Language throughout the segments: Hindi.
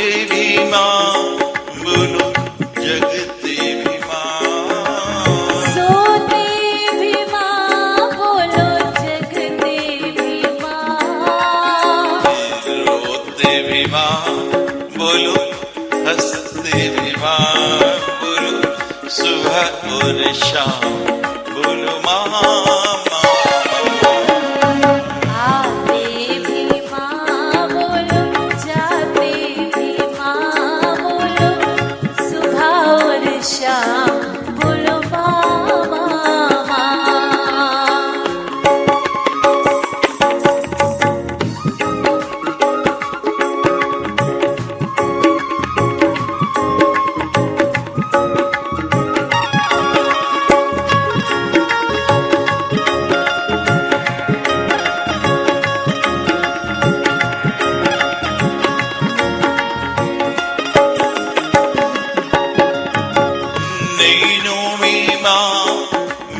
देवी माँ बोलो जगते भी माँ। सो देवी माँ बोलो जगते भी माँ। रोते भी माँ बोलो हंसते भी माँ बोलो सुबह और शाम बोलो माँ।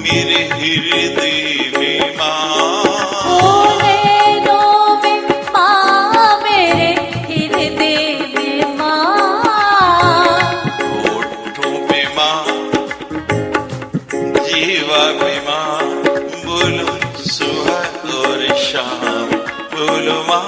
मेरे हृदय में माँ, नैनों में माँ, मेरे हृदय में माँ, होठों पे माँ, जीवा में माँ, बोलो सुबह और शाम बोलो माँ।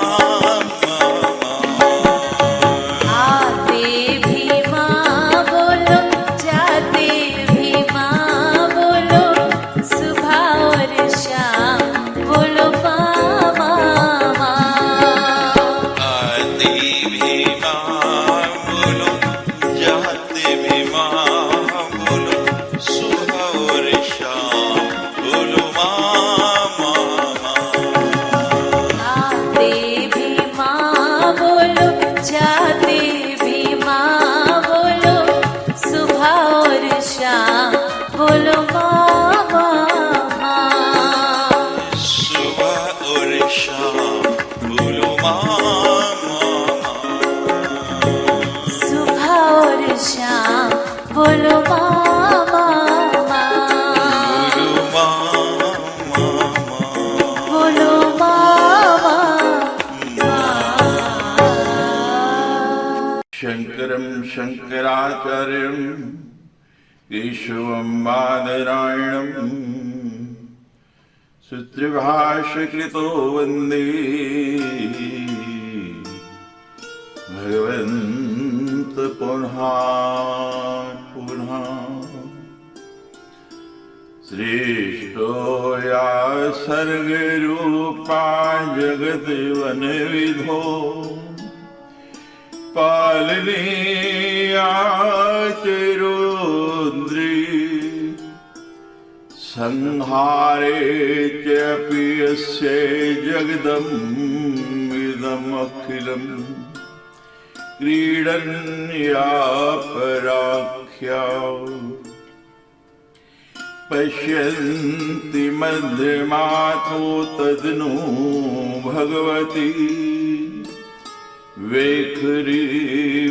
शंकरं शंकराचार्यं केशवं बादरायणं सूत्रभाष्यकृतो वन्दे भगवन्तं पुनः पुनः। श्रेष्ठो या सर्गरूपा जगद्वनविधो पालनीयाचरोन्द्री संहारे चापि यस्य जगदमिदमखिलं क्रीडन्या पराख्या पश्यन्ति मध्यमाथो तदनु भगवती वेखरी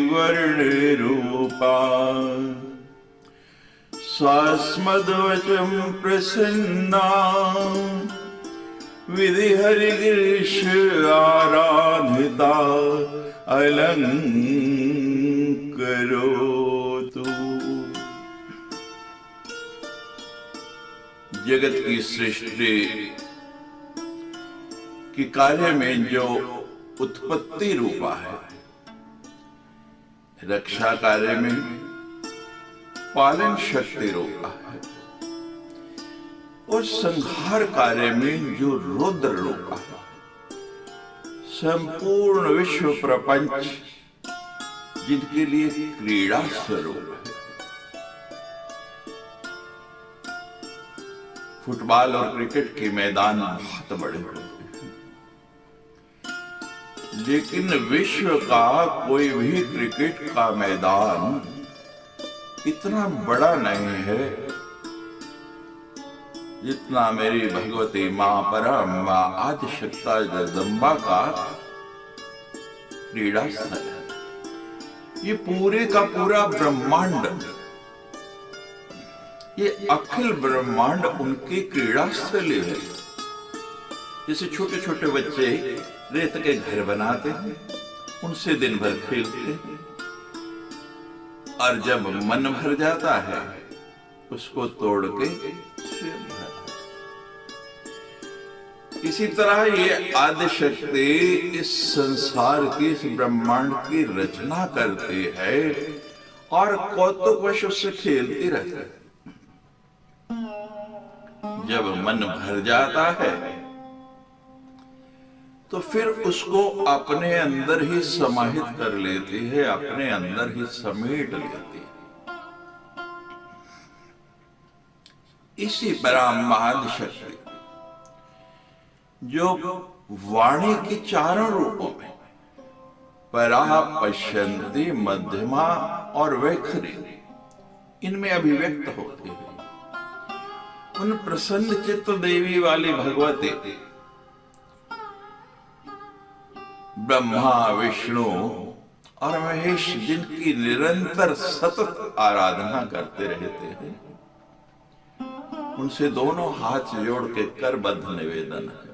वर्णरूपा स्वास्मद्वचं प्रसन्ना विधिहरिगिरीश आराधिता अलंकरोतु। जगत की सृष्टि के कार्य में जो उत्पत्ति रूपा है, रक्षा कार्य में पालन शक्ति रूपा है और संहार कार्य में जो रुद्र रूपा है, संपूर्ण विश्व प्रपंच जिनके लिए क्रीड़ा स्वरूप है। फुटबॉल और क्रिकेट के मैदान बहुत बड़े होते हैं, लेकिन विश्व का कोई भी क्रिकेट का मैदान इतना बड़ा नहीं है जितना मेरी भगवती मां परम मां आदिशक्ति जगदम्बा का क्रीड़ा स्थल है। ये पूरे का पूरा ब्रह्मांड, ये अखिल ब्रह्मांड उनके क्रीड़ा स्थल है। जैसे छोटे छोटे बच्चे रेत के घर बनाते हैं, उनसे दिन भर खेलते हैं, और जब मन भर जाता है उसको तोड़ के स्वयं भरता है। इसी तरह ये आदि शक्ति इस संसार की, इस ब्रह्मांड की रचना करती है और कौतुकवश उससे खेलती रहती है। जब मन भर जाता है तो फिर उसको अपने अंदर ही समाहित कर लेती है, अपने अंदर ही समेट लेती है। इसी परामाद शक्ति जो वाणी के चारों रूपों में परा, पश्यंती, मध्यमा और वैखरी इनमें अभिव्यक्त होती है, उन प्रसन्न चित्त देवी वाली भगवती ब्रह्मा, विष्णु और महेश जिनकी निरंतर सतत आराधना करते रहते हैं, उनसे दोनों हाथ जोड़ के करबद्ध निवेदन है,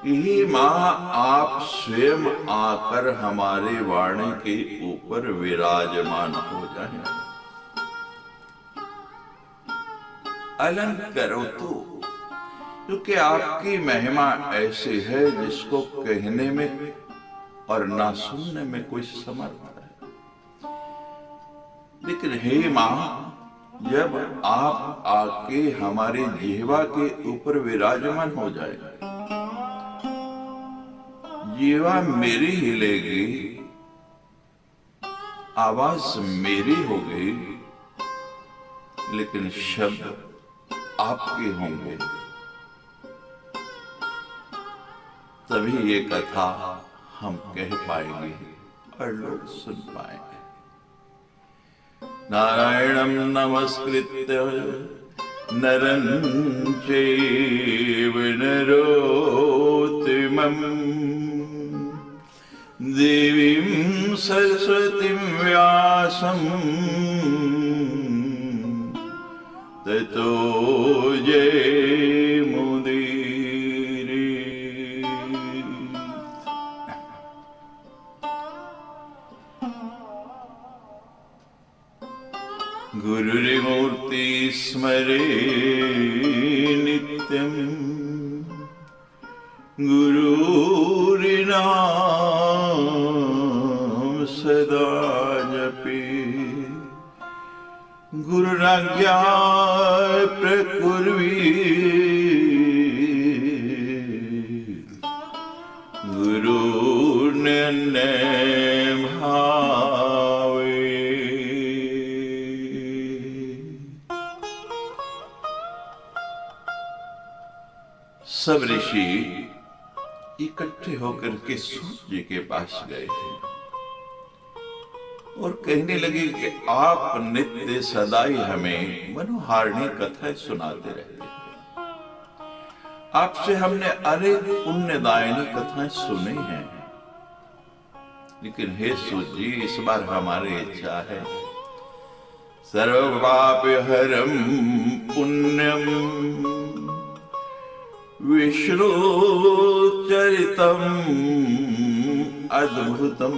यही मां आप स्वयं आकर हमारे वाणी के ऊपर विराजमान हो जाए। अलंग करो तो, क्योंकि आपकी महिमा ऐसी है जिसको कहने में और ना सुनने में कोई समर्थ है। लेकिन हे मां, जब आप आके हमारी जिह्वा के ऊपर विराजमान हो जाएगा, जिह्वा मेरी हिलेगी, आवाज मेरी होगी, लेकिन शब्द आपके होंगे। तभी ये कथा हम कह पाएंगे और लोग सुन पाएंगे। नारायणं नमस्कृत्य नरं चैव नरोत्तमं देवीं सरस्वतीं व्यासं ततो जयमुदीरयेत्। गुरुर्मूर्ति स्मरे नित्यं गुरुर्नाम सदा जपे। गुरुराज्ञा प्रकुर्वीत् गुरुर्नन्य भावे। सब ऋषि इकट्ठे होकर के सूत जी के पास गए और कहने लगे कि आप नित्य सदाई हमें मनोहारिणी कथाएं सुनाते रहते हैं। आपसे हमने अनेक पुण्यदायिनी कथाएं सुनी हैं, लेकिन हे सूत जी, इस बार हमारी इच्छा है सर्वपापहरं पुण्यम विष्णु चरितम अद्भुतम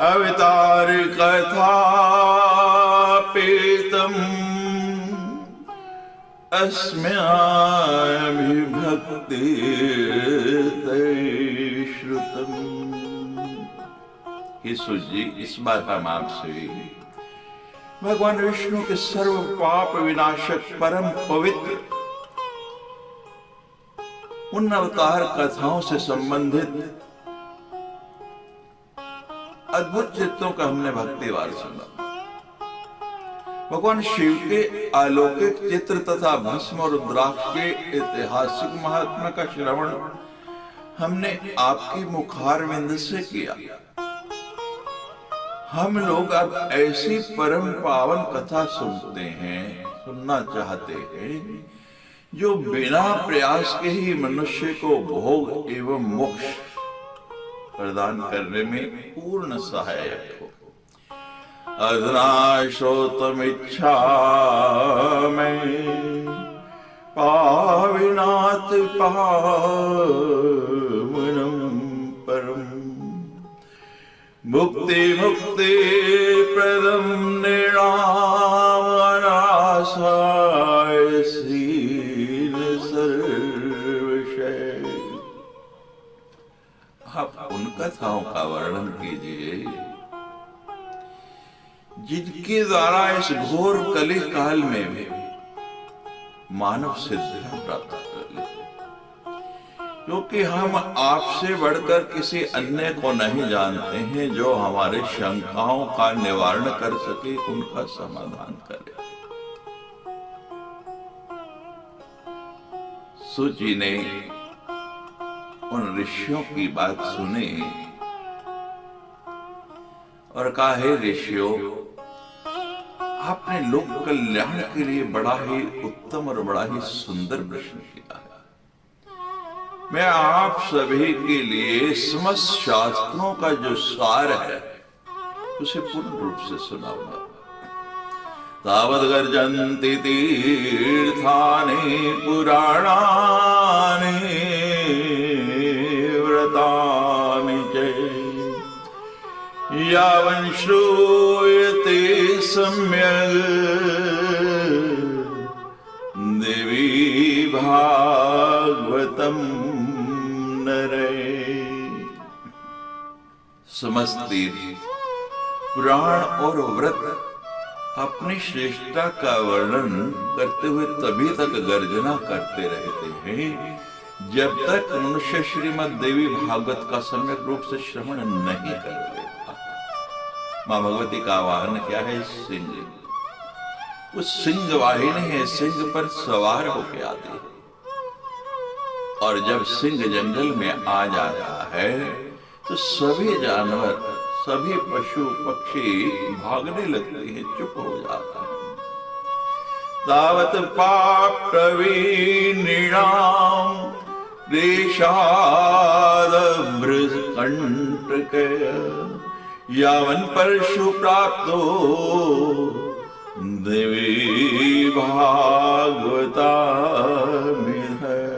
अवतार कथा पेतम अस्म्याभिभक्ति श्रुतम। हे सूत जी, इस बार हम आपसे भगवान विष्णु के सर्व पाप विनाशक परम पवित्र उन अवतार कथाओं से संबंधित अद्भुत चित्रों का हमने भक्तिवार सुना। भगवान शिव के अलौकिक चित्र तथा भस्म और रुद्राक्ष के ऐतिहासिक महात्मा का श्रवण हमने आपकी मुखारविंद से किया। हम लोग अब ऐसी परम पावन कथा सुनना चाहते हैं जो बिना प्रयास के ही मनुष्य को भोग एवं मोक्ष प्रदान करने में पूर्ण सहायक हो। अधुना श्रोतुमिच्छा में पाविनाथ पावनं परम मुक्ति मुक्ति प्रदम निराम अनासाय सीन सर्वशय। आप उन कथाओं का वर्णन कीजिए जिनके द्वारा इस घोर कली काल में भी मानव सिद्धियां प्राप्त कर ले, क्योंकि हम आपसे बढ़कर किसी अन्य को नहीं जानते हैं जो हमारे शंकाओं का निवारण कर सके, उनका समाधान करे। सूची ने उन ऋषियों की बात सुनी और कहा, हे ऋषियों, आपने लोक कल्याण के लिए बड़ा ही उत्तम और बड़ा ही सुंदर प्रश्न किया है। मैं आप सभी के लिए समस्त शास्त्रों का जो सार है उसे पूर्ण रूप से सुनाऊंगा। तावद गर्जन्ति तीर्थानि पुराणानि व्रतानि च यावन् श्रूयते सम्यग् देवी भागवतम नरे। समस्त तीर्थ, पुराण और व्रत अपनी श्रेष्ठता का वर्णन करते हुए तभी तक गर्जना करते रहते हैं जब तक मनुष्य श्रीमद् देवी भागवत का सम्यक रूप से श्रवण नहीं कर लेता। मां भगवती का वाहन क्या है? सिंह। उस सिंह वाहिनी है, सिंह पर सवार होके आती है और जब सिंह जंगल में आ जाता है तो सभी जानवर, सभी पशु पक्षी भागने लगते हैं, चुप हो जाता है। तावत पापवी निणाम देशाद भृकंटक यावन परशु प्राप्तो देवी भागवता मिधय।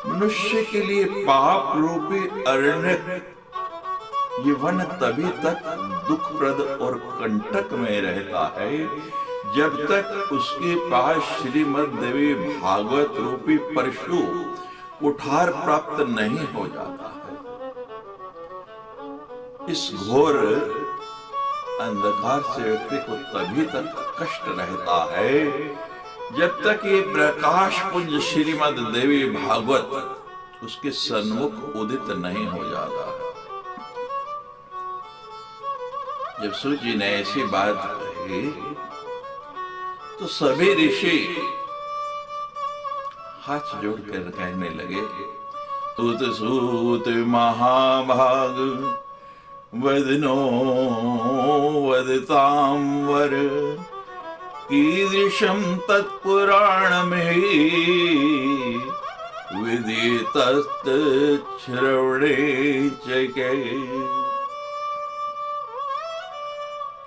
मनुष्य के लिए पाप रूपी अरण्य, ये वन तभी तक दुखप्रद और कंटक में रहता है जब तक उसके पास श्रीमद् देवी भागवत रूपी परशु कुठार प्राप्त नहीं हो जाता है। इस घोर अंधकार से व्यक्ति को तभी तक कष्ट रहता है जब तक ये प्रकाश पुंज श्रीमद् देवी भागवत उसके सन्मुख उदित नहीं हो जाता है। जब सूजी ने ऐसी बात कही तो सभी ऋषि हाथ जोड़कर कहने लगे, तुत सूत महाभाग वदनो वदताम वर कीदृशं तत्पुराण में विदितस्त श्रवणे चके।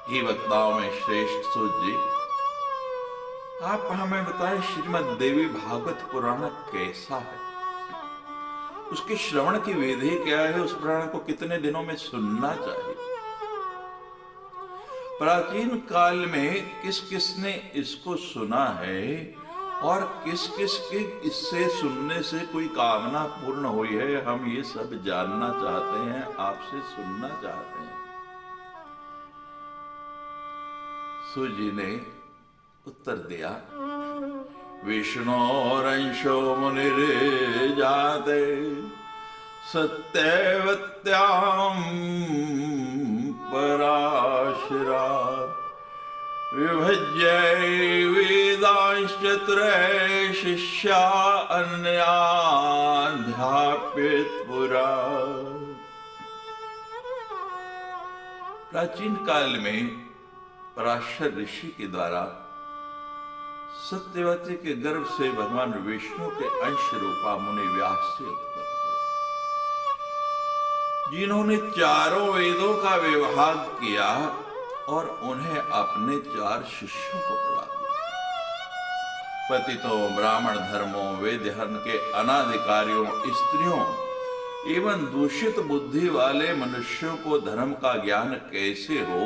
ही वक्ताओं में श्रेष्ठ सूत जी, आप हमें बताएं श्रीमद् देवी भागवत पुराण कैसा है, उसके श्रवण की विधि क्या है, उस पुराण को कितने दिनों में सुनना चाहिए, प्राचीन काल में किस किस ने इसको सुना है और किस किस की इससे सुनने से कोई कामना पूर्ण हुई है, हम ये सब जानना चाहते हैं, आपसे सुनना चाहते हैं। सूजी ने उत्तर दिया, विष्णोरंशो मुनिर्जाते सत्यवत्यां पराशरा विभज्य वेदांश्चतुरः शिष्या अन्याध्याप्येत पुरा। प्राचीन काल में पराशर ऋषि के द्वारा सत्यवती के गर्भ से भगवान विष्णु के अंश रूपा मुनि व्यास से उत्पन्न हुए, जिन्होंने चारों वेदों का विभाग किया और उन्हें अपने 4 शिष्यों को पढ़ा दिया। पतितों, ब्राह्मण धर्मों, वेद धर्म के अनाधिकारियों, स्त्रियों, एवं दूषित बुद्धि वाले मनुष्यों को धर्म का ज्ञान कैसे हो?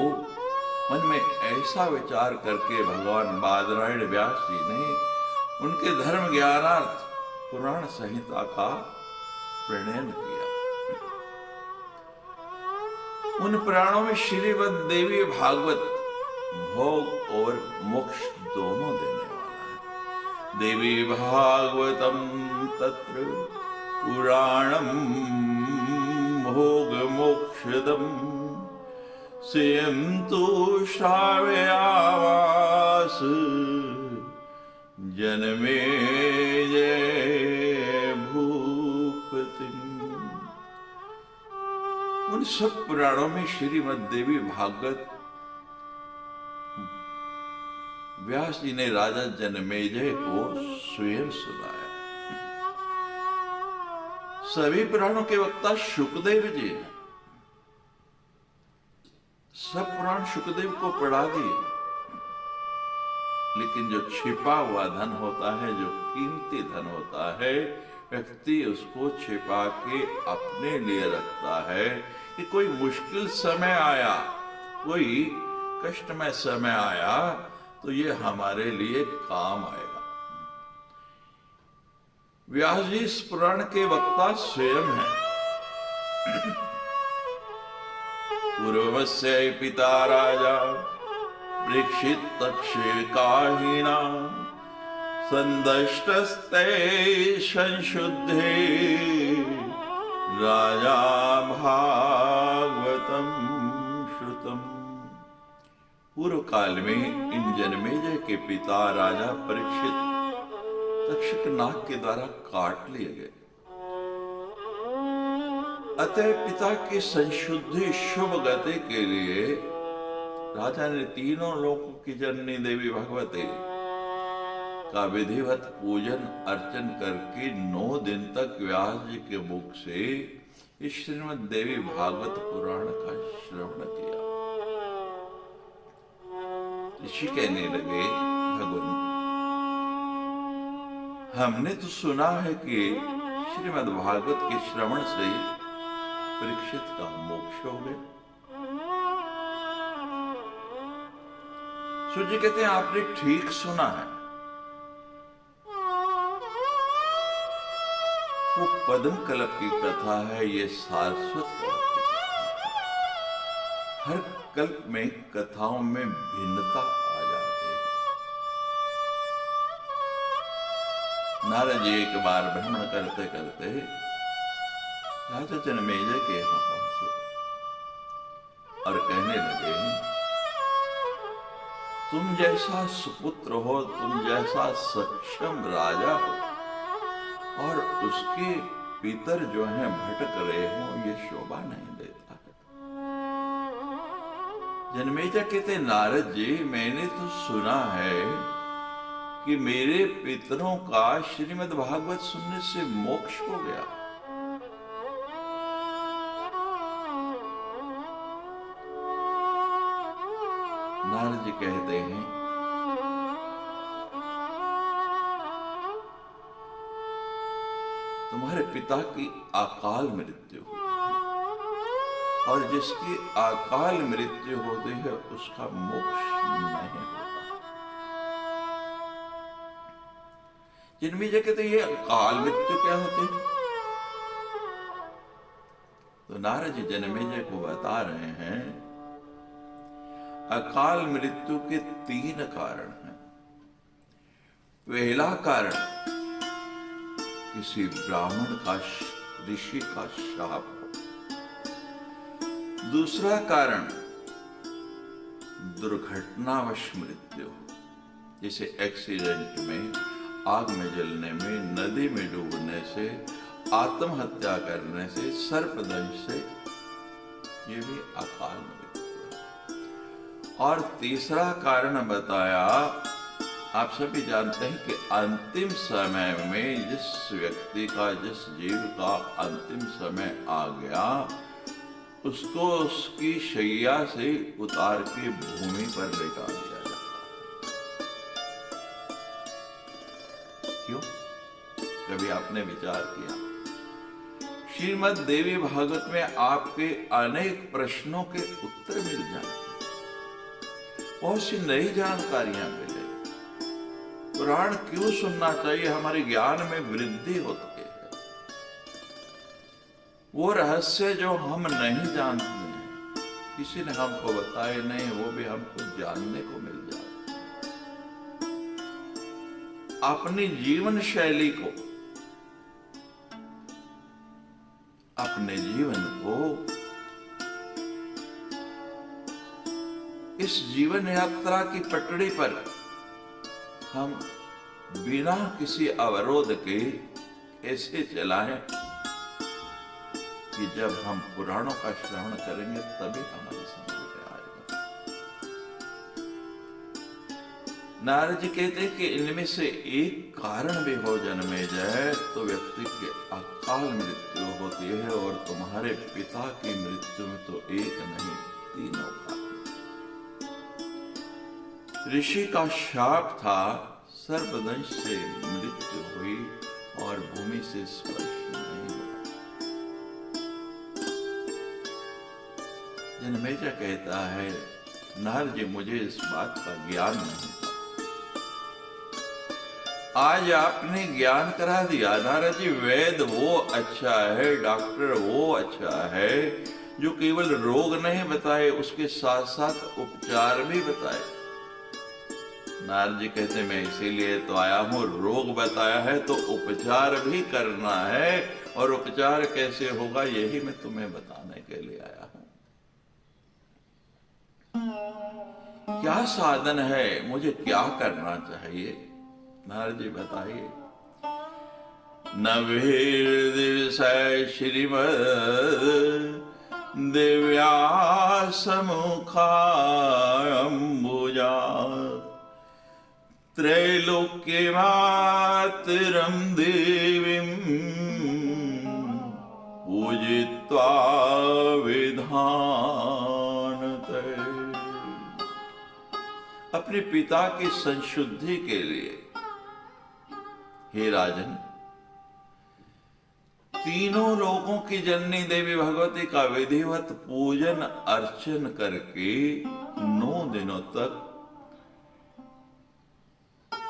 मन में ऐसा विचार करके भगवान बादरायण व्यास जी ने उनके धर्म ज्ञानार्थ पुराण संहिता का प्रणयन किया। उन पुराणों में श्रीमद् देवी भागवत भोग और मोक्ष दोनों देने वाला है। देवी भागवतम तत्र पुराणम भोग मोक्षदम स्वयं तो श्रावयामास जनमे जय भूपति। उन सब पुराणों में श्रीमद् देवी भागवत व्यास जी ने राजा जनमेजय को स्वयं सुनाया। सभी पुराणों के वक्ता शुकदेव जी हैं। सब पुराण शुकदेव को पढ़ा दिए, लेकिन जो छिपा हुआ धन होता है, जो कीमती धन होता है, व्यक्ति उसको छिपा के अपने लिए रखता है कि कोई मुश्किल समय आया, कोई कष्टमय समय आया तो ये हमारे लिए काम आएगा। व्यास जी इस पुराण के वक्ता स्वयं हैं। पूर्वस्य पिता राजा परीक्षित तक्षकाहिना संदष्टस्ते संशुद्धे राजा भागवतम श्रुतम। पूर्व काल में इन जनमेजय के पिता राजा परीक्षित तक्षक नाग के द्वारा काट लिए गए। अतः पिता की संशुद्धि शुभ गति के लिए राजा ने तीनों लोकों की जननी देवी भगवती का विधिवत पूजन अर्चन करके 9 दिन तक व्यास जी के मुख से इस श्रीमद् देवी भागवत पुराण का श्रवण किया। ऋषि कहने लगे, भगवान हमने तो सुना है कि श्रीमद् भागवत के श्रवण से परीक्षित का मोक्ष हो गया। सूर्य कहते हैं आपने ठीक सुना है। वो पद्म कल्प की कथा है, ये सारस्वत कल्प की कथा है। हर कल्प में कथाओं में भिन्नता आ जाती है। नारद जी एक बार भ्रमण करते करते राजा जनमेजय के यहां पहुंचे और कहने लगे, तुम जैसा सुपुत्र हो, तुम जैसा सक्षम राजा हो, और उसके पितर जो हैं भटक रहे हो, ये शोभा नहीं देता है। जनमेजय कहते, नारद जी मैंने तो सुना है कि मेरे पितरों का श्रीमद् भागवत सुनने से मोक्ष हो गया। नारद जी कहते हैं, तुम्हारे पिता की अकाल मृत्यु हुई और जिसकी अकाल मृत्यु होती है उसका मोक्ष नहीं होता। जनमेजय कहते ये अकाल मृत्यु क्या होती है? तो नारद जी जनमेजय को बता रहे हैं, अकाल मृत्यु के 3 कारण हैं। पहला कारण किसी ब्राह्मण का, ऋषि का शाप हो। दूसरा कारण दुर्घटनावश मृत्यु हो, जैसे एक्सीडेंट में, आग में जलने में, नदी में डूबने से, आत्महत्या करने से, सर्पदंश से, ये भी अकाल मृत्यु है। और तीसरा कारण बताया, आप सभी जानते हैं कि अंतिम समय में जिस व्यक्ति का, जिस जीव का अंतिम समय आ गया, उसको उसकी शैया से उतार के भूमि पर लेटा दिया जाता है। क्यों? कभी आपने विचार किया? श्रीमद् देवी भागवत में आपके अनेक प्रश्नों के उत्तर मिल जाते, बहुत सी नई जानकारियां मिले। पुराण क्यों सुनना चाहिए? हमारे ज्ञान में वृद्धि होती है। वो रहस्य जो हम नहीं जानते हैं, किसी ने हमको बताए नहीं, वो भी हमको जानने को मिल जाता। अपनी जीवन शैली को, अपने जीवन को इस जीवन यात्रा की पटड़ी पर हम बिना किसी अवरोध के ऐसे चलाएं कि जब हम पुराणों का श्रवण करेंगे तभी हमारी समझ में आएगा। नारद जी कहते हैं कि इनमें से एक कारण भी हो जन्मे जाए तो व्यक्ति की अकाल मृत्यु होती है, और तुम्हारे पिता की मृत्यु में तो एक नहीं, तीनों कारण। ऋषि का शाप था, सर्पदंश से मृत्यु हुई और भूमि से स्पर्श नहीं हुआ। जनमेजय कहता है, नारद जी मुझे इस बात का ज्ञान नहीं था, आज आपने ज्ञान करा दिया। नारद जी, वैद्य वो अच्छा है, डॉक्टर वो अच्छा है जो केवल रोग नहीं बताए, उसके साथ साथ उपचार भी बताए। नारद जी कहते, मैं इसीलिए तो आया हूं, रोग बताया है तो उपचार भी करना है, और उपचार कैसे होगा यही मैं तुम्हें बताने के लिए आया हूं। क्या साधन है, मुझे क्या करना चाहिए? नारद जी बताइए। नभीर्दिवसै श्रीमद् दिव्यासमुखाम्बुजा त्रैलोक्यमातरं देवीं पूजित्वा विधानते। अपने पिता की संशुद्धि के लिए हे राजन, तीनों लोगों की जननी देवी भगवती का विधिवत पूजन अर्चन करके 9 दिनों तक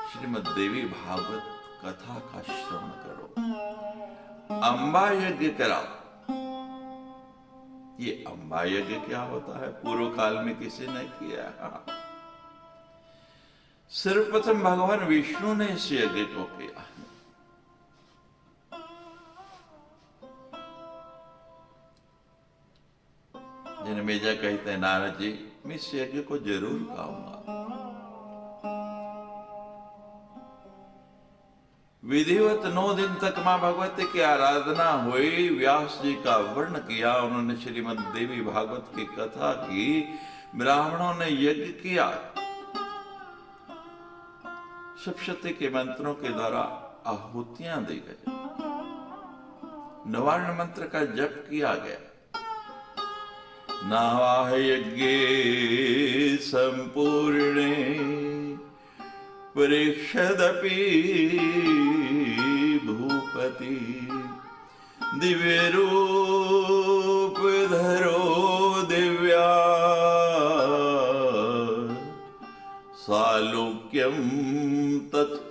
श्रीमद् देवी भागवत कथा का श्रवण करो, अंबा यज्ञ कराओ। ये अंबा यज्ञ क्या होता है? पूर्व काल में किसी ने किया? सर्वप्रथम भगवान विष्णु ने इस यज्ञ को किया। जनमेजय कहते हैं, नारद जी मैं इस यज्ञ को जरूर गाऊंगा। विधिवत 9 दिन तक मां भगवती की आराधना हुई। व्यास जी का वर्ण किया, उन्होंने श्रीमद् देवी भागवत की कथा की, ब्राह्मणों ने यज्ञ किया, सप्तशती के मंत्रों के द्वारा आहुतियां दी गई, नवार्ण मंत्र का जप किया गया। नावाह यज्ञे संपूर्णे परीक्षदपि भूपति दिव्य रूप धरो दिव्या सालोक्यम तत्क्षणादगात्।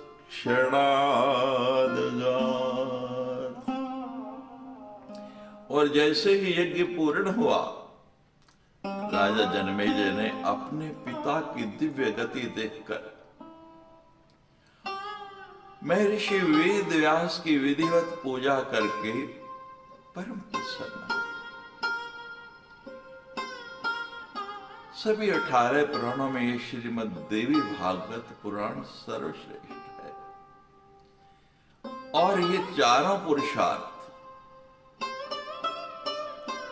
और जैसे ही यज्ञ पूर्ण हुआ, राजा जनमेजय ने अपने पिता की दिव्य गति देखकर महर्षि वेद व्यास की विधिवत पूजा करके परम प्रसन्न। सभी 18 पुराणों में ये श्रीमद् देवी भागवत पुराण सर्वश्रेष्ठ है, और ये चारों पुरुषार्थ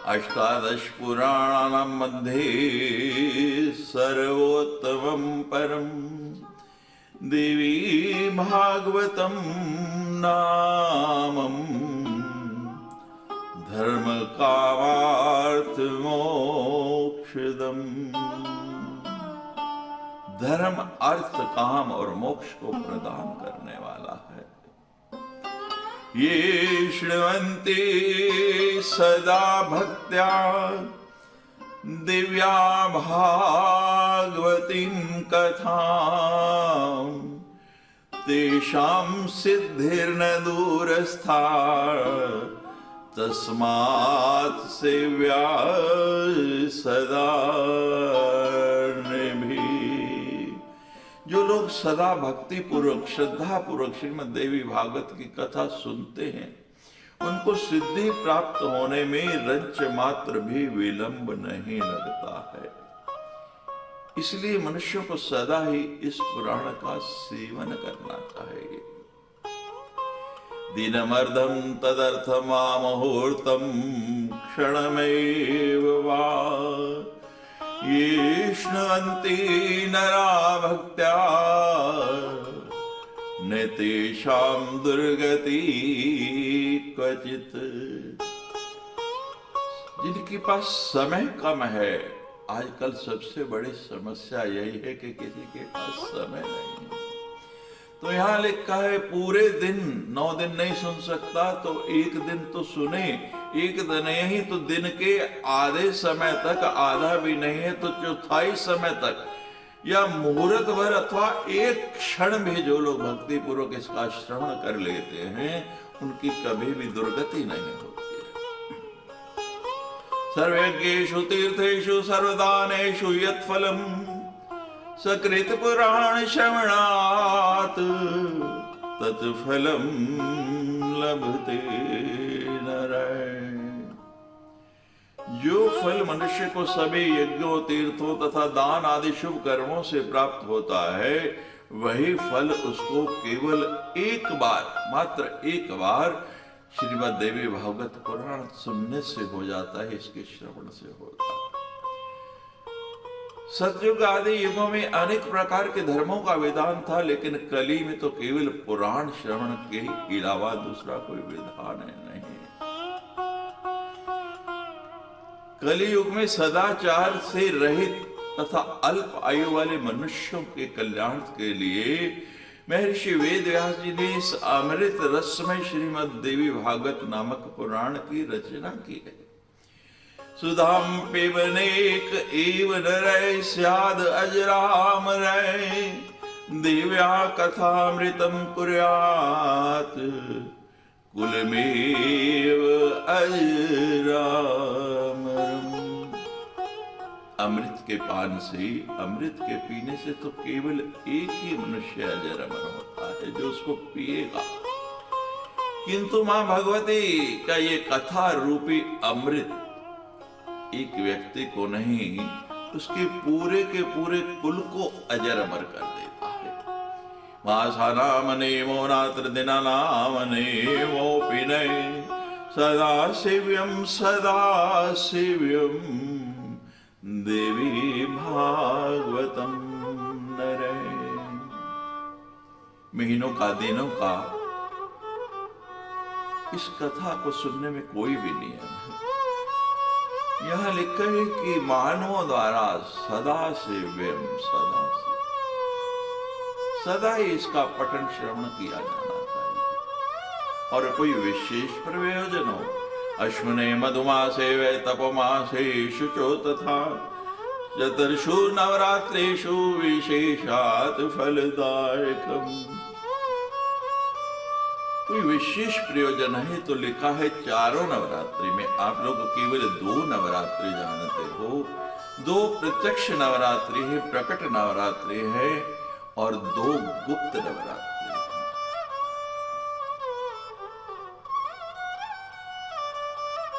अष्टादश पुराणानां मध्ये सर्वोत्तमं परम देवी भागवतं नामं धर्म कामार्थ मोक्षदम्। धर्म, अर्थ, काम और मोक्ष को प्रदान करने वाला है। ये शृण्वन्ति सदा भक्त्या दिव्या भागवतीं कथां तेषां सिद्धिर्न दूरस्था तस्मात् सेव्या सदा निभिः। जो लोग सदा भक्ति पूर्वक श्रद्धा पूर्वक श्रीमद् देवी भागवत की कथा सुनते हैं उनको सिद्धि प्राप्त होने में रंच मात्र भी विलंब नहीं लगता है। इसलिए मनुष्यों को सदा ही इस पुराण का सेवन करना चाहिए। दिनमर्धम तदर्थमा मुहूर्तम क्षणमेव वा ये शृण्वन्ति नरा भक्त्या न तेषां दुर्गति क्वचित्। जिनके पास समय कम है, आजकल सबसे बड़ी समस्या यही है कि किसी के पास समय नहीं है। तो यहाँ लिखा है पूरे दिन 9 दिन नहीं सुन सकता तो एक दिन तो सुने, एक दिन नहीं तो दिन के आधे समय तक, आधा भी नहीं है तो चौथाई समय तक या मुहूर्त भर अथवा एक क्षण भी जो लोग भक्ति पूर्वक इसका श्रवण कर लेते हैं उनकी कभी भी दुर्गति नहीं होती है। सर्वज्ञेषु तीर्थेषु सर्वदानेषु यत्फलम् सकृत पुराण श्रवणात् तत्फलं लभते नरः। जो फल मनुष्य को सभी यज्ञों, तीर्थों तथा दान आदि शुभ कर्मों से प्राप्त होता है वही फल उसको केवल एक बार, मात्र एक बार श्रीमद् देवी भागवत पुराण सुनने से हो जाता है, इसके श्रवण से होता है। सतयुग आदि युगों में अनेक प्रकार के धर्मों का विधान था, लेकिन कली में तो केवल पुराण श्रवण के अलावा दूसरा कोई विधान नहीं। कली युग में सदाचार से रहित तथा अल्प आयु वाले मनुष्यों के कल्याण के लिए महर्षि वेदव्यास जी ने इस अमृत रस में श्रीमद् देवी भागवत नामक पुराण की रचना की है। सुधाम पिबनेक एव नरै स्याद अजरामरै दिव्या कथामृतम कुर्यात् कुलमेव अजरामरम्। अमृत के पान से, अमृत के पीने से तो केवल एक ही मनुष्य अजर अमर होता है जो उसको पिएगा, किंतु मां भगवती का ये कथा रूपी अमृत एक व्यक्ति को नहीं, उसके पूरे के पूरे कुल को अजर अमर कर देता है। मासा नाम नेमो नात्र दिना नाम नेमो पिनय सदा शिव्यम देवी भागवतम नरै। महीनों का, दिनों का इस कथा को सुनने में कोई भी नियम है। यह लिखा है कि मानवों द्वारा सदा सेव्यम, सदा ही इसका पठन श्रवण किया जाना चाहिए। और कोई विशेष प्रयोजन हो, अश्विने मधुमासे व तपमासे शुचो तथा चतुर्षु नवरात्रेषु विशेषात् फलदायकम्। कोई विशेष प्रयोजन है तो लिखा है चारों नवरात्रि में। आप लोग केवल 2 नवरात्रि जानते हो, 2 प्रत्यक्ष नवरात्रि है, प्रकट नवरात्रि है और 2 गुप्त नवरात्रि है।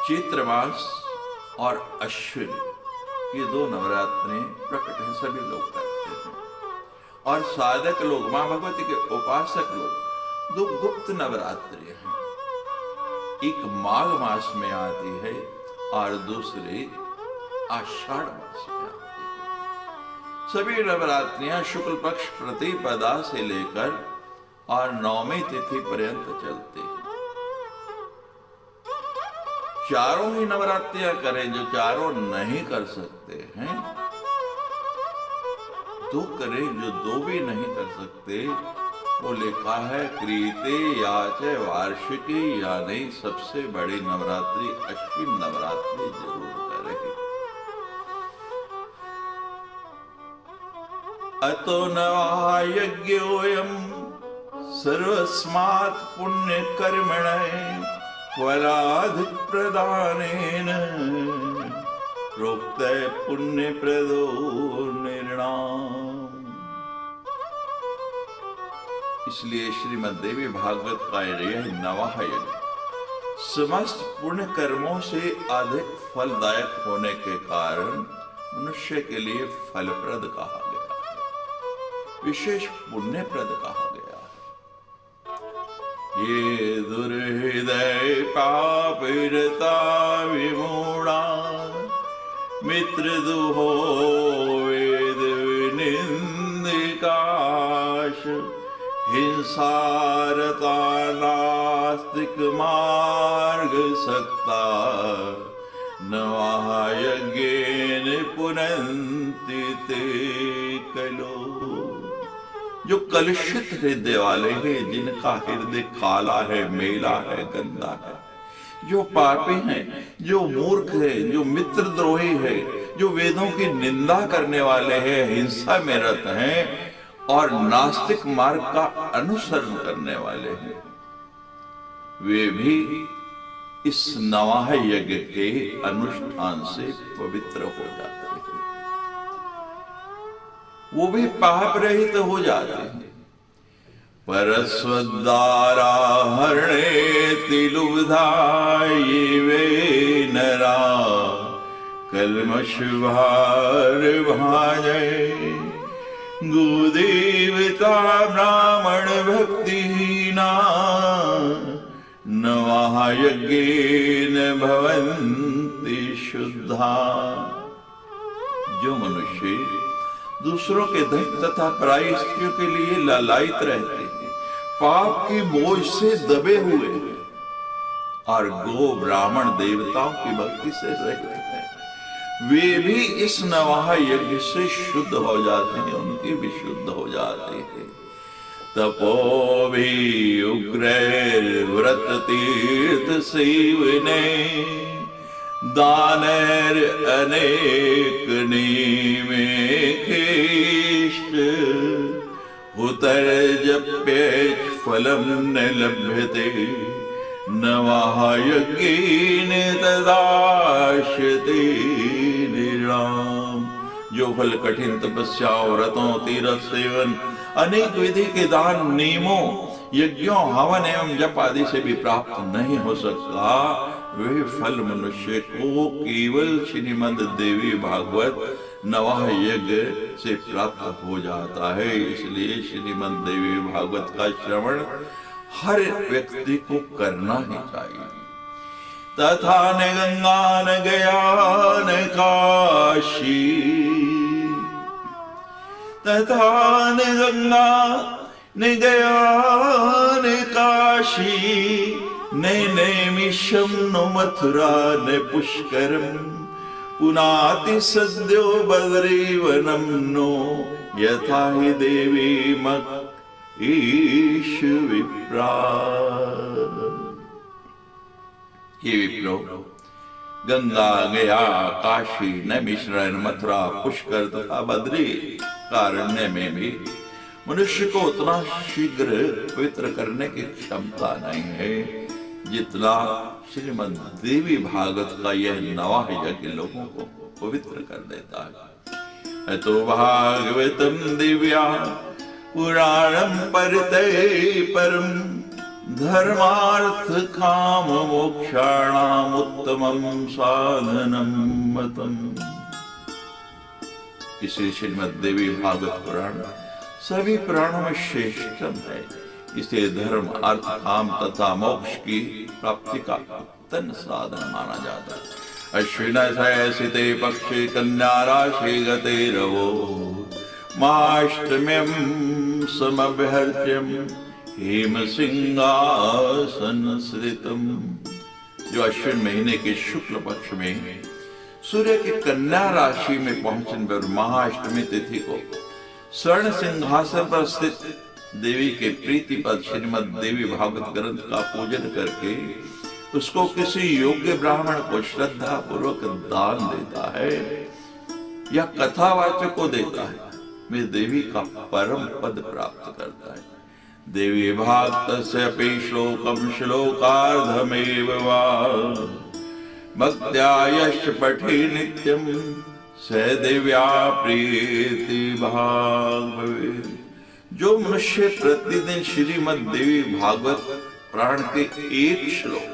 चैत्र मास और अश्विन ये 2 नवरात्रि प्रकट है, सभी लोग करते हैं। और साधक लोग, मां भगवती के उपासक लोग 2 गुप्त नवरात्रि हैं। एक माघ मास में आती है और दूसरी आषाढ़ मास में आती है। सभी नवरात्रियां शुक्ल पक्ष प्रतिपदा से लेकर और 9वीं तिथि पर्यंत चलती है। चारों ही नवरात्रियां करें, जो चारों नहीं कर सकते हैं 2 करें, जो 2 भी नहीं कर सकते वो लिखा है क्रीते या च वार्षिकी, या नहीं सबसे बड़ी नवरात्रि अश्विन नवरात्रि जरूर करे। अतो नवा यज्ञोऽयं सर्वस्मात् पुण्य कर्मणे फलाधिक प्रदानेन प्रोक्त पुण्य प्रदो निर्णाम। इसलिए श्रीमद् देवी भागवत का यह नवा यज्ञ समस्त पुण्य कर्मों से अधिक फलदायक होने के कारण मनुष्य के लिए फलप्रद कहा गया है, विशेष पुण्यप्रद कहा गया है। ये दुर्हृदय पापिरता विमूढ़ा मित्र दुहो वेद विनिंदिकाश हिंसारता नास्तिक मार्ग सकता नवा यज्ञेन पुनन्ति ते कलो। जो कलुषित हृदय वाले हैं, जिनका हृदय काला है, मेला है, गंदा है, जो पापी हैं, जो मूर्ख है, जो मित्रद्रोही है, जो वेदों की निंदा करने वाले हैं, हिंसा में रत हैं और नास्तिक मार्ग का अनुसरण करने वाले हैं, वे भी इस नवाह यज्ञ के अनुष्ठान से पवित्र हो जाते हैं, वो भी पाप रहित हो जाते हैं। परस्वद्वारा हरणेति लुब्धाये वे नरा कल्मष भार भाजय गोदेवता ब्राह्मण भक्तिहीना नवा यज्ञेन भवन्ति शुद्धा। जो मनुष्य दूसरों के धन तथा पराई स्त्रियों के लिए लालायित रहते हैं, पाप की बोझ से दबे हुए हैं और गो ब्राह्मण देवताओं की भक्ति से रहते हैं, वे भी इस नवाह यज्ञ से शुद्ध हो जाते हैं, उनकी भी शुद्ध हो जाते हैं। तपो भी उग्र व्रत तीर्थ सेवने दानर अनेक नियमे खेष्ट उतर जप्य फलम न लभ्यते नवाह यज्ञेन तदाश्यते निराम। जो फल कठिन तपस्या, व्रतों, तीर्थ सेवन, अनेक विधि के दान, नियमों, यज्ञों, हवन एवं जप आदि से भी प्राप्त नहीं हो सकता, वह फल मनुष्य को केवल श्रीमद् देवी भागवत नवाह यज्ञ से प्राप्त हो जाता है। इसलिए श्रीमद् देवी भागवत का श्रवण हर व्यक्ति को करना ही चाहिए। तथा न गंगा न गया न काशी, तथा न गंगा न गया न काशी न नैमिषं नो मथुरा न पुष्करम पुनाति सद्यो बद्रीवनं नो यथा हि देवी मक ईश विप्रा। ये विप्रो, गंगा गया, काशी, नैमिषारण्य, मथुरा, पुष्कर तथा बद्री कारण्य में भी मनुष्य को उतना शीघ्र पवित्र करने की क्षमता नहीं है जितना श्रीमद् देवी भागवत का यह नवाह यज्ञ लोगों को पवित्र कर देता है। अतो भागवतम दिव्या पुराणम परितये परम धर्मार्थ काम मोक्षाणाम उत्तमं साधनम मतम। इसे श्रीमद् देवी भागवत पुराण सभी पुराणों में श्रेष्ठतम है। इसे धर्म, अर्थ, काम तथा मोक्ष की प्राप्ति का उत्तम साधन माना जाता है। अश्विन सयसिते पक्षे कन्या राशि गते रवो माष्टम्यं समभ्यर्च्यं हेम सिंहासन श्रितम। जो अश्विन महीने के शुक्ल पक्ष में सूर्य के कन्या राशि में पहुंचने पर महाअष्टमी तिथि को स्वर्ण सिंहासन पर स्थित देवी के प्रीति पद श्रीमद देवी भागवत ग्रंथ का पूजन करके उसको किसी योग्य ब्राह्मण को श्रद्धा पूर्वक दान देता है या कथावाचक को देता है, वे देवी का परम पद प्राप्त करता है। देवी भागतस्य अपि श्लोकम श्लोकार्धमेव वा भक्त्या यश्च पठे नित्यं स दिव्या प्रीति भाग भवेत्। जो मनुष्य प्रतिदिन श्रीमद देवी भागवत पुराण के एक श्लोक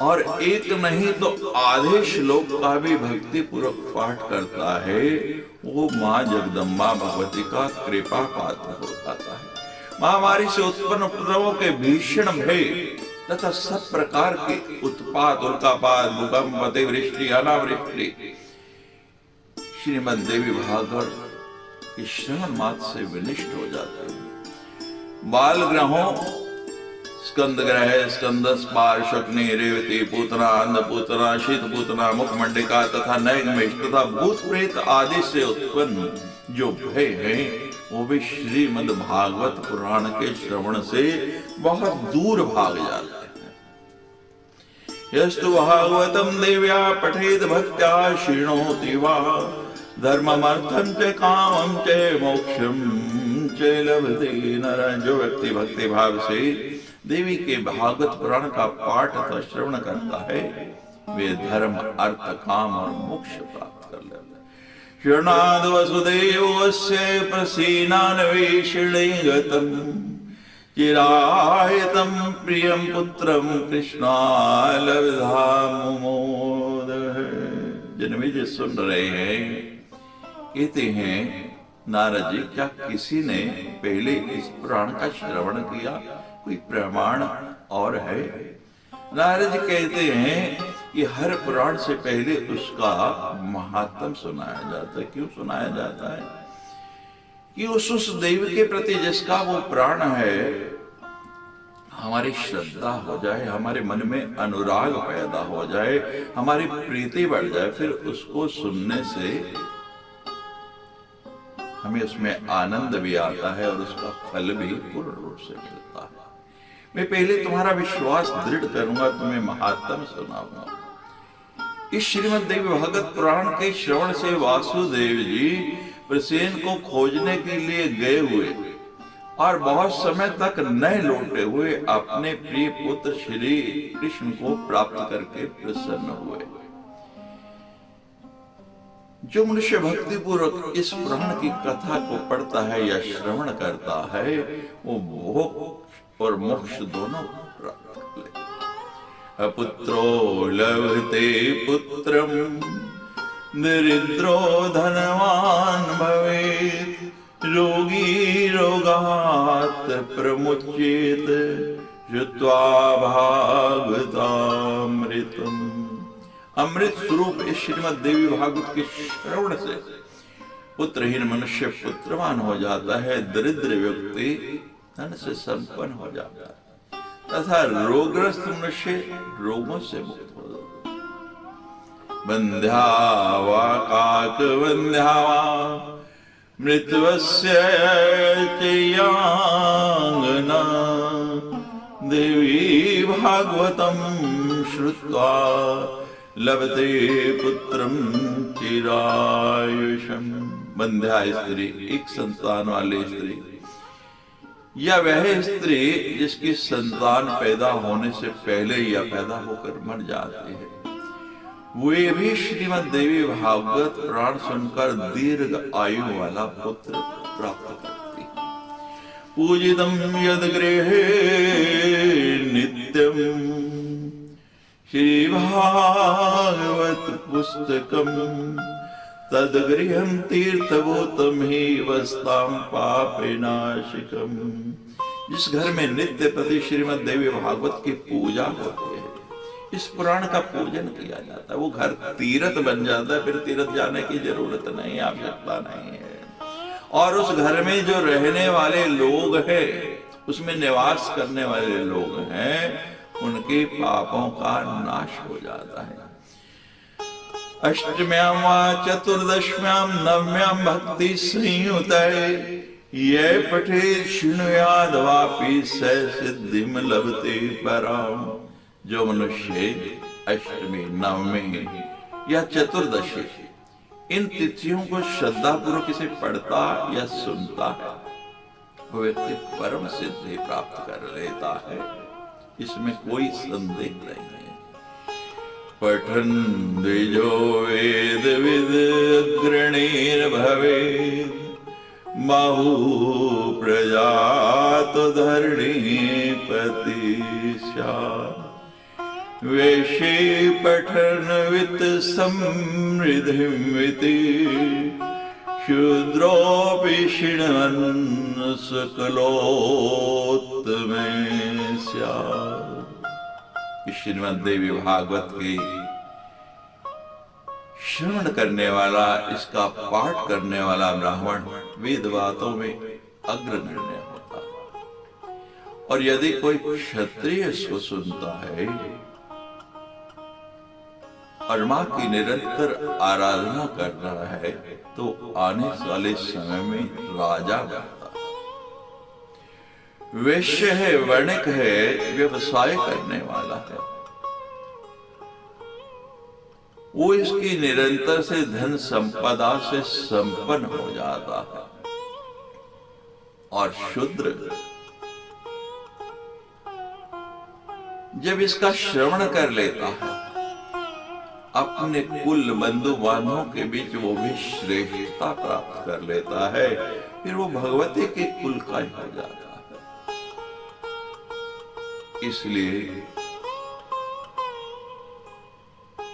और एक नहीं तो आधे श्लोक का भी भक्ति पूर्वक पाठ करता है, वो माँ जगदम्बा भगवती का कृपा पात्र हो जाता है। महामारी से उत्पन्न उपद्रवों के भीषण भय तथा सब प्रकार के उत्पात, उल्कापात, भूकंप, अतिवृष्टि, अनावृष्टि श्रीमद देवी भागवत के श्रवण मात्र से विनिष्ट हो जाते हैं। बाल ग्रहों स्कंद ग्रह, स्कंदस, पार, शक्नि, रेवती, पूतना, अन्नपूतना, शीतपूतना, मुखमंडिका तथा नैगमेश तथा भूत प्रेत आदि से उत्पन्न जो भय है वो भी श्रीमद् भागवत पुराण के श्रवण से बहुत दूर भाग जाते हैं। यस्तु भागवतम देव्या पठेत भक्त्या शृणोति वा धर्ममर्थं च कामं च मोक्षं च लभते नरः। जो व्यक्ति भक्ति भाव से देवी के भागवत पुराण का पाठ तथा श्रवण करता है, वे धर्म, अर्थ, काम और मोक्ष प्राप्त कर लेते हैं। शृणाद वसुदेवस्य प्रसीनान्वेषणे गतं चिरायतं प्रियं पुत्रं कृष्णालब्धा मुमोदः। जन्मेजय सुन रहे हैं, कहते हैं नारद जी, क्या किसी ने पहले इस पुराण का श्रवण किया? कोई प्रमाण और है? नारद जी कहते हैं कि हर पुराण से पहले उसका महात्म सुनाया जाता है। क्यों सुनाया जाता है? कि उस देव के प्रति जिसका वो प्राण है, हमारी श्रद्धा हो जाए, हमारे मन में अनुराग पैदा हो जाए, हमारी प्रीति बढ़ जाए, फिर उसको सुनने से हमें उसमें आनंद भी आता है और उसका फल भी पूर्ण रूप से मिलता है। मैं पहले तुम्हारा विश्वास दृढ़ करूंगा, तुम्हें महात्म सुनाऊंगा। इस श्रीमद देवी भागवत पुराण के श्रवण से वासुदेव जी प्रसेन को खोजने के लिए गए हुए और बहुत समय तक न लौटे हुए अपने प्रिय पुत्र श्री कृष्ण को प्राप्त करके प्रसन्न हुए। जो मनुष्य भक्ति पूर्वक इस पुराण की कथा को पढ़ता है या श्रवण करता है, वो भोग और मोक्ष दोनों प्राप्त कर ले। अपुत्रो लभते पुत्रम दरिद्रो धनवान भवेत् रोगी रोगात् प्रमुच्येत श्रुत्वा भागवतामृतम्। अमृत स्वरूप इस श्रीमद देवी भागवत के श्रवण से पुत्रहीन मनुष्य पुत्रवान हो जाता है, दरिद्र व्यक्ति धन से संपन्न हो जाता है तथा रोगग्रस्त मनुष्य रोगों से मुक्त हो जाता है। बंध्यावा काक बंध्यावा मृत्वस्य चैयांगना देवी भागवतम श्रुत्वा लभते पुत्रम चिरायुषम। बंध्या स्त्री, एक संतान वाली स्त्री, या वह स्त्री जिसकी संतान पैदा होने से पहले या पैदा होकर मर जाती है, वे भी श्रीमद देवी भागवत पुराण सुनकर दीर्घ आयु वाला पुत्र प्राप्त करती। पूजितम यद गृहे नित्यम श्री भागवत पुस्तकम तद गृहं तीर्थभूतम ही वस्ताम पापनाशिकम। जिस घर में नित्य प्रति श्रीमद देवी भागवत की पूजा होती है, इस पुराण का पूजन किया जाता है, वो घर तीर्थ बन जाता है। फिर तीर्थ जाने की जरूरत नहीं, आवश्यकता नहीं है। और उस घर में जो रहने वाले लोग हैं, उसमें निवास करने वाले लोग हैं, उनके पापों का नाश हो जाता है। अष्टम्यां वा चतुर्दश्यां नवम्यां भक्ति संयुते ये पठे शृणुयाद्वापि स सिद्धिम लभते पराम। जो मनुष्य अष्टमी, नवमी या चतुर्दशी इन तिथियों को श्रद्धा पूर्वक इसे पढ़ता या सुनता है, वो व्यक्ति परम सिद्धि प्राप्त कर लेता है, इसमें कोई संदेह नहीं है। पठन द्विजो वेद विद अग्रणीर भवेत्, महु प्रजात धरणीपति स्यात्। वेशे पठन वित्त समृद्धिमिति, शूद्रोऽपि शृण्वन् सकलोत्तमे स्यात्। श्रीमद् देवी भागवत की श्रवण करने वाला, इसका पाठ करने वाला ब्राह्मण वेद बातों में अग्रगण्य होता है। और यदि कोई क्षत्रिय इसको सुनता है और मां की निरंतर आराधना कर रहा है, तो आने वाले समय में राजा बनता है। वैश्य है, वणिक है, व्यवसाय करने वाला है, वो इसकी निरंतर से धन संपदा से संपन्न हो जाता है। और शूद्र जब इसका श्रवण कर लेता है, अपने कुल बंधु बांधवों के बीच वो भी श्रेष्ठता प्राप्त कर लेता है, फिर वो भगवती के कुल का ही हो जाता है। इसलिए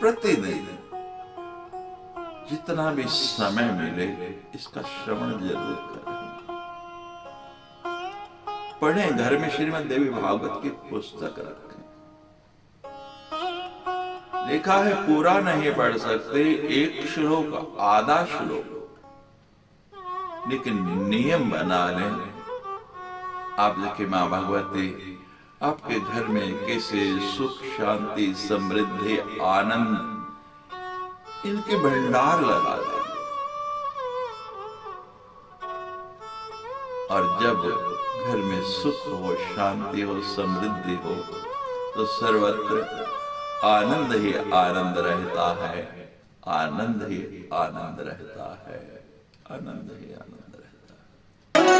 प्रतिदिन जितना भी समय मिले इसका श्रवण जरूर करें। पढ़ें, घर में श्रीमद् देवी भागवत की पुस्तक रखें। देखा है पूरा नहीं पढ़ सकते, एक श्लोक, आधा श्लोक, लेकिन नियम बना लें। आप देखिए मां भगवती आपके घर में कैसे सुख, शांति, समृद्धि, आनंद इनके भंडार लगा देंगे। और जब घर में सुख हो, शांति हो, समृद्धि हो, तो सर्वत्र आनंद ही आनंद रहता है, आनंद ही आनंद रहता है, आनंद ही आनंद रहता है।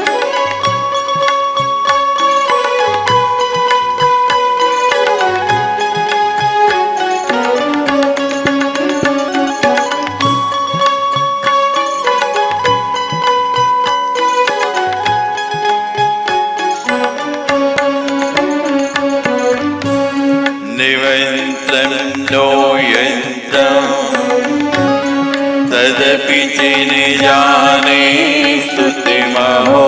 तदपि जिन जाने स्तुतिमहो,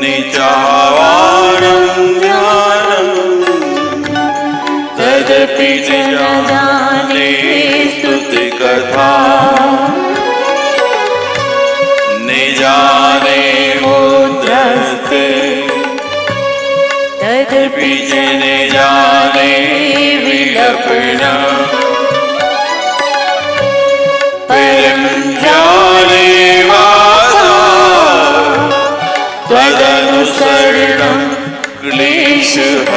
निचावारं ध्यानम् तदपि जिन जाने स्तुति कथा, निजाने मुद्रस्ते तदपि जिन जाने विलपना, तदनुसरणं क्लेशहरणम्।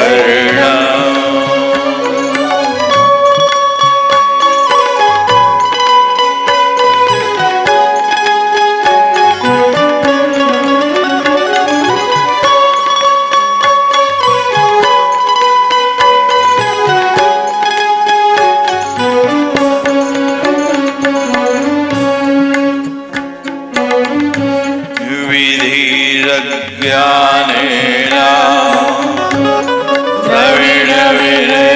ज्ञानेन द्रविण विरेणालसत्या,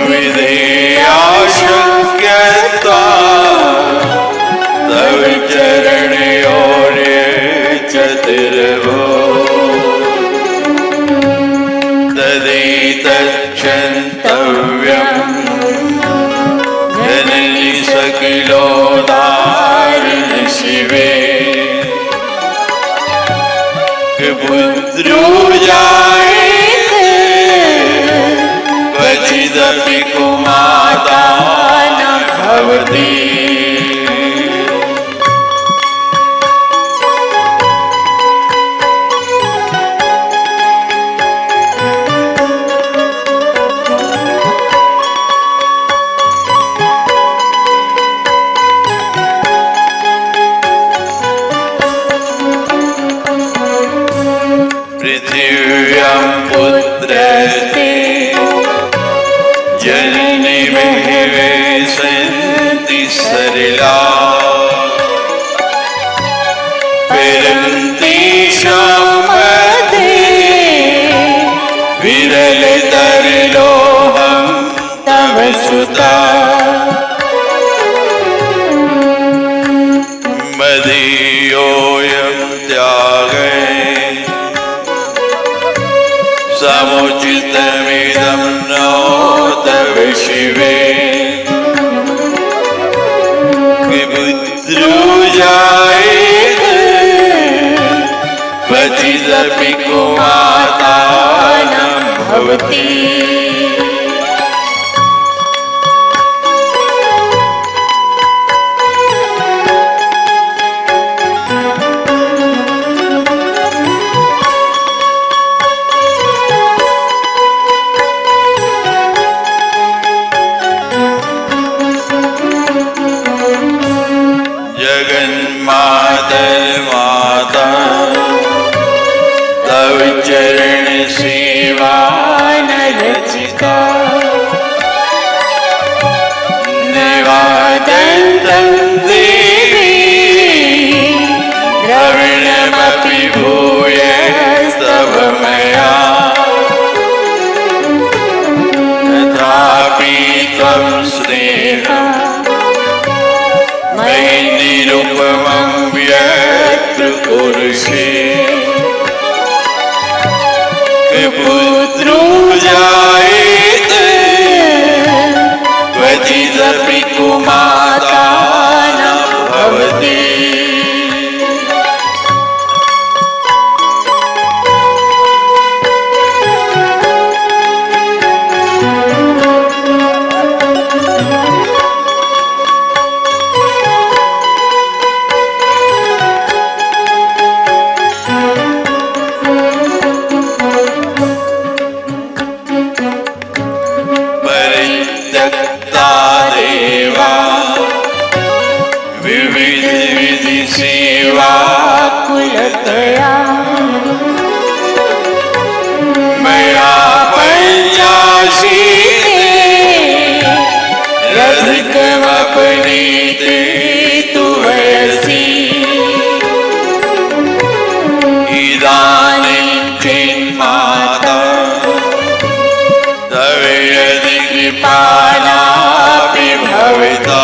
विधेया शक्यता तव चरणयोर्ये चतुर्भो, तदेतच्छन्तव्यम् जननि सकिलोदारण शिवे, पुत्रो जायते क्वचिदपि कुमाता भवति पृथिव्यां पुत्रस्ते जननी बहवे सन्ति सलिला विरन्ति मध्ये विरलतरलोहं तव सुता मदीयोऽयं त्यागे समुचितमिदं नो तव शिवे पुत्रो जायते क्वचिदपि कुमातानं भवति जगन्माता तव चरण सेवा न रचिता निवादन्तं देवी द्रविणमपि भूयस्तव मया तथापि त्वं स्नेहम् मयि निरुपमं व्यक्त कुरुषे पुत्रो जायते क्वचिदपि कुमाता न भवति कुलतया मया पंचाशीते रधिकमपनीते तु वयसि इदानीं चिन्माता तव यदि कृपाणापि भविता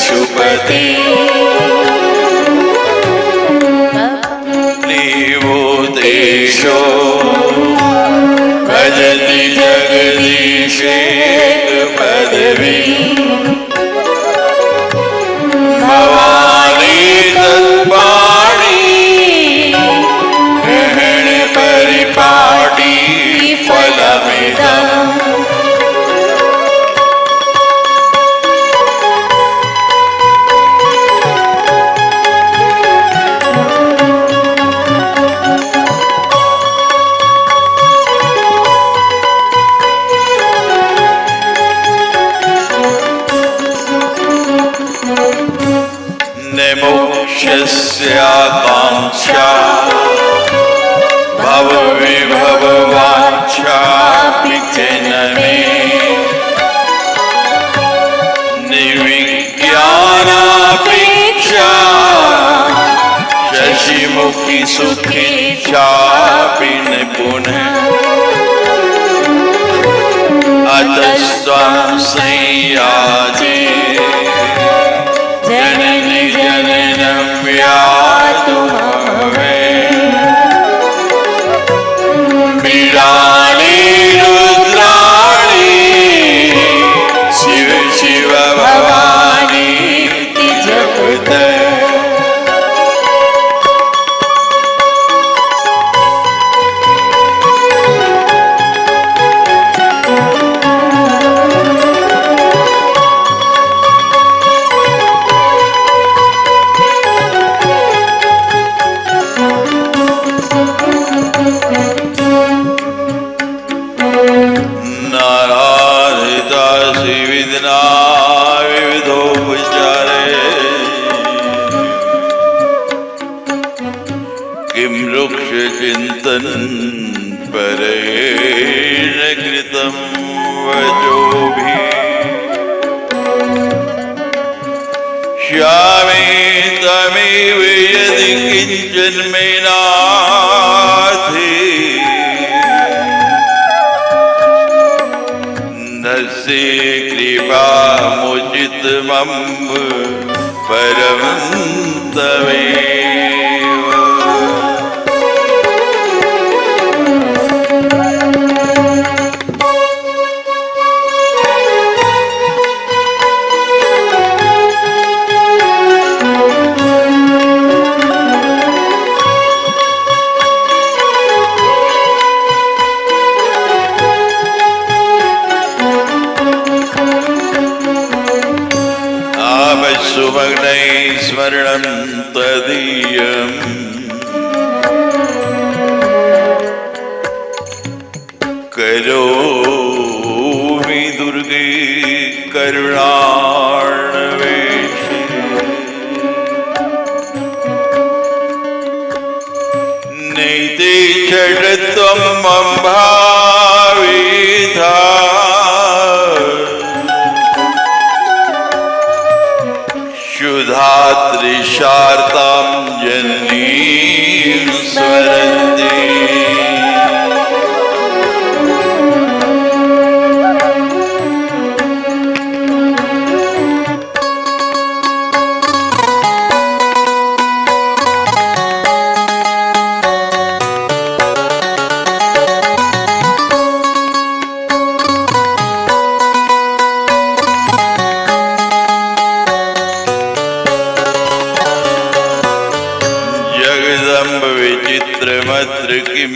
पशुपति नीवो देशो भजति जगदीशेक पदवी भवानी तत्पाणी ग्रहण परिपाटी फलमिदम् मोक्षस्याकांक्षा भव विभव वाञ्छापि च न मे निर्विज्ञानापेक्षा शशिमुखी सुखी चापि न पुनः अतस्त्वं संयाजे जननी जननं व्यातुमवे मीराणि रुद्राणि शिव शिव भवानी जपते चिंतन परेण कृतं वचोभिः श्यामे तमेव यदि किंचन मे नाथि नस्य कृपामुचितमम्ब परं तमेव सुमग्नैः स्मरणं तदीयम् करोमि दुर्गे करुणार्णवेशे नैते षड्त्वं मम भाविता शुधात्रिशार्तां जननीं स्वरन्ति विचित्रमत्र किं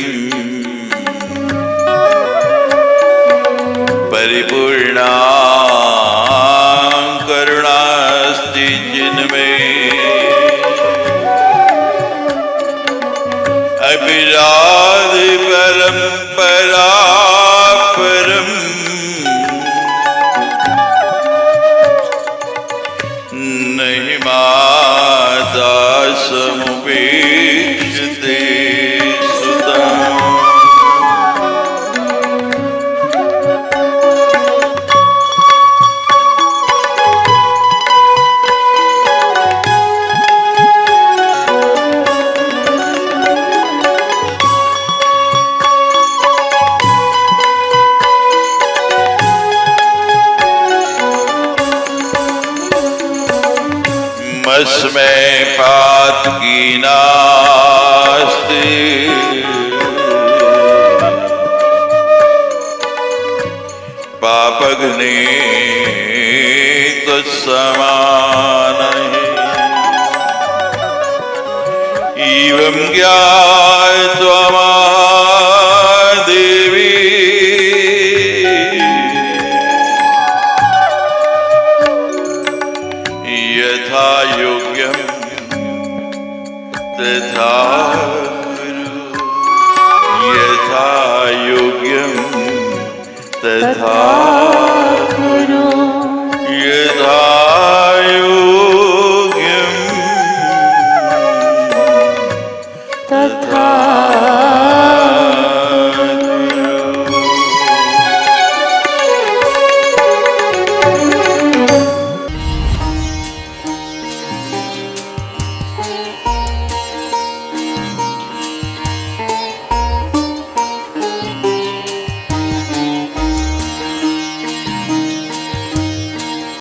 नास्ति पापग्नि तत्समानहि एवं ज्ञात्वा देवी यथा योग्यं तथा कुरु यथा योग्यं तथा